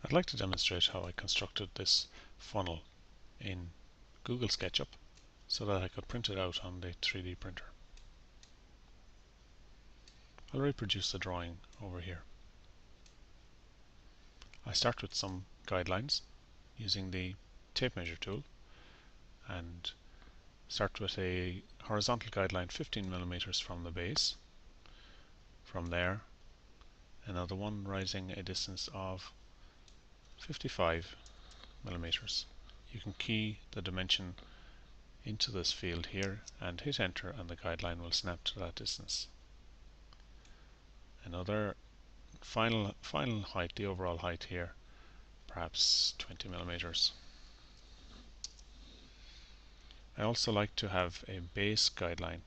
I'd like to demonstrate how I constructed this funnel in Google Sketchup so that I could print it out on the 3D printer. I'll reproduce the drawing over here. I start with some guidelines using the tape measure tool and start with a horizontal guideline 15 millimeters from the base. From there, another one rising a distance of 55 millimeters. You can key the dimension into this field here and hit enter, and the guideline will snap to that distance. Another final height, the overall height here, perhaps 20 millimeters. I also like to have a base guideline,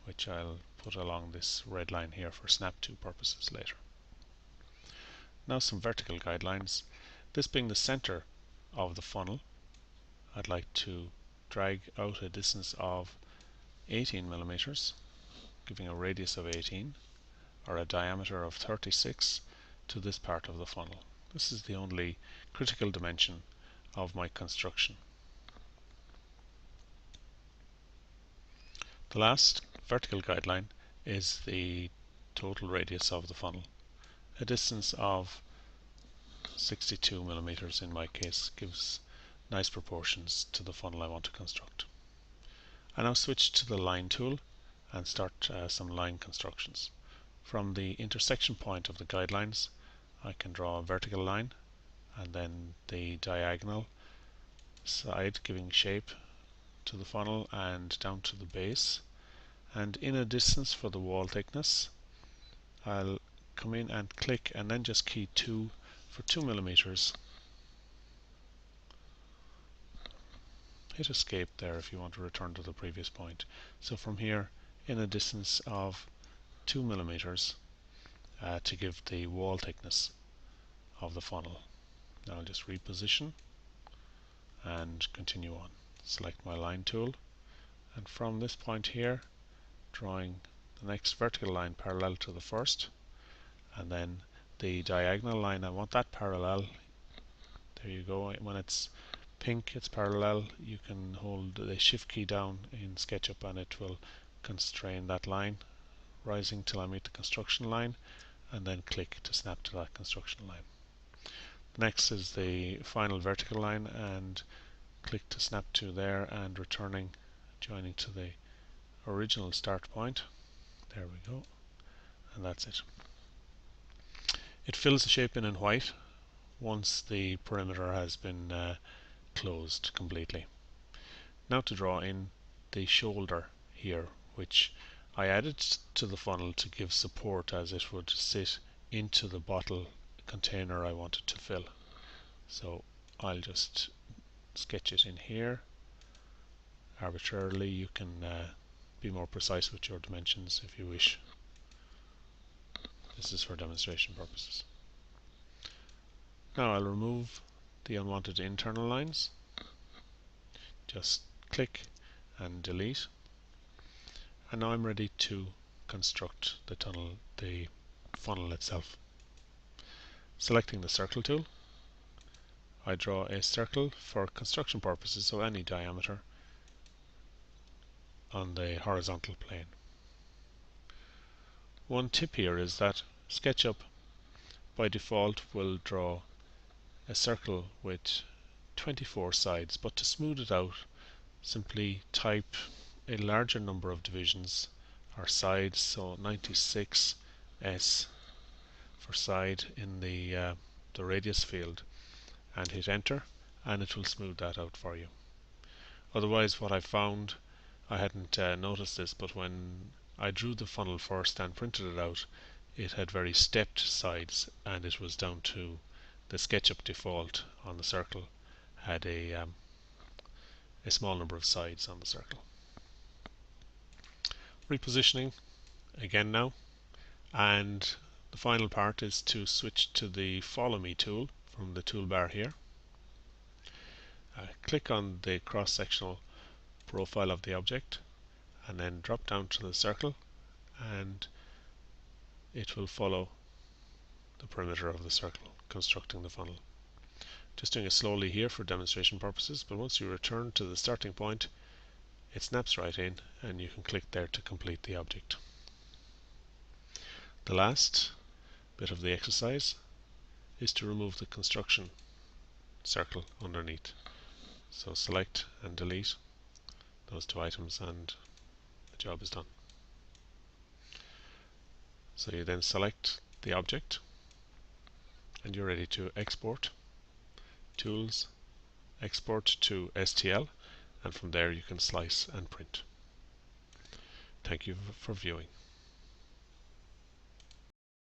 which I'll put along this red line here for snap to purposes later. Now some vertical guidelines. This being the center of the funnel, I'd like to drag out a distance of 18 millimeters, giving a radius of 18, or a diameter of 36 to this part of the funnel. This is the only critical dimension of my construction. The last vertical guideline is the total radius of the funnel. A distance of 62 millimeters in my case gives nice proportions to the funnel I want to construct. I now switch to the line tool and start some line constructions. From the intersection point of the guidelines, I can draw a vertical line and then the diagonal side, giving shape to the funnel and down to the base. And in a distance for the wall thickness, I'll come in and click and then just key 2 for 2 millimeters. Hit escape there if you want to return to the previous point. So from here, in a distance of 2 millimeters to give the wall thickness of the funnel. Now I'll just reposition and continue on. Select my line tool, and from this point here, drawing the next vertical line parallel to the first, and then the diagonal line, I want that parallel. There you go. When it's pink, it's parallel. You can hold the shift key down in SketchUp and it will constrain that line, rising till I meet the construction line, and then click to snap to that construction line. Next is the final vertical line, and click to snap to there, and returning, joining to the original start point. There we go, and that's it. It fills the shape in white once the perimeter has been closed completely. Now to draw in the shoulder here, which I added to the funnel to give support as it would sit into the bottle container I wanted to fill. So I'll just sketch it in here arbitrarily. You can be more precise with your dimensions if you wish. This is for demonstration purposes. Now I'll remove the unwanted internal lines. Just click and delete. And now I'm ready to construct the funnel itself. Selecting the circle tool, I draw a circle for construction purposes, so any diameter, on the horizontal plane. One tip here is that SketchUp by default will draw a circle with 24 sides, but to smooth it out, simply type a larger number of divisions or sides, so 96 S for side in the radius field, and hit enter, and it will smooth that out for you. Otherwise, what I found, I hadn't noticed this, but when I drew the funnel first and printed it out, it had very stepped sides, and it was down to the SketchUp default on the circle had a small number of sides on the circle. Repositioning again now, and the final part is to switch to the Follow Me tool from the toolbar here. Click on the cross-sectional profile of the object and then drop down to the circle, and it will follow the perimeter of the circle, constructing the funnel. Just doing it slowly here for demonstration purposes, but once you return to the starting point, it snaps right in and you can click there to complete the object. The last bit of the exercise is to remove the construction circle underneath. So select and delete those two items and the job is done. So you then select the object and you're ready to export. Tools, export to STL, and from there you can slice and print. Thank you for viewing.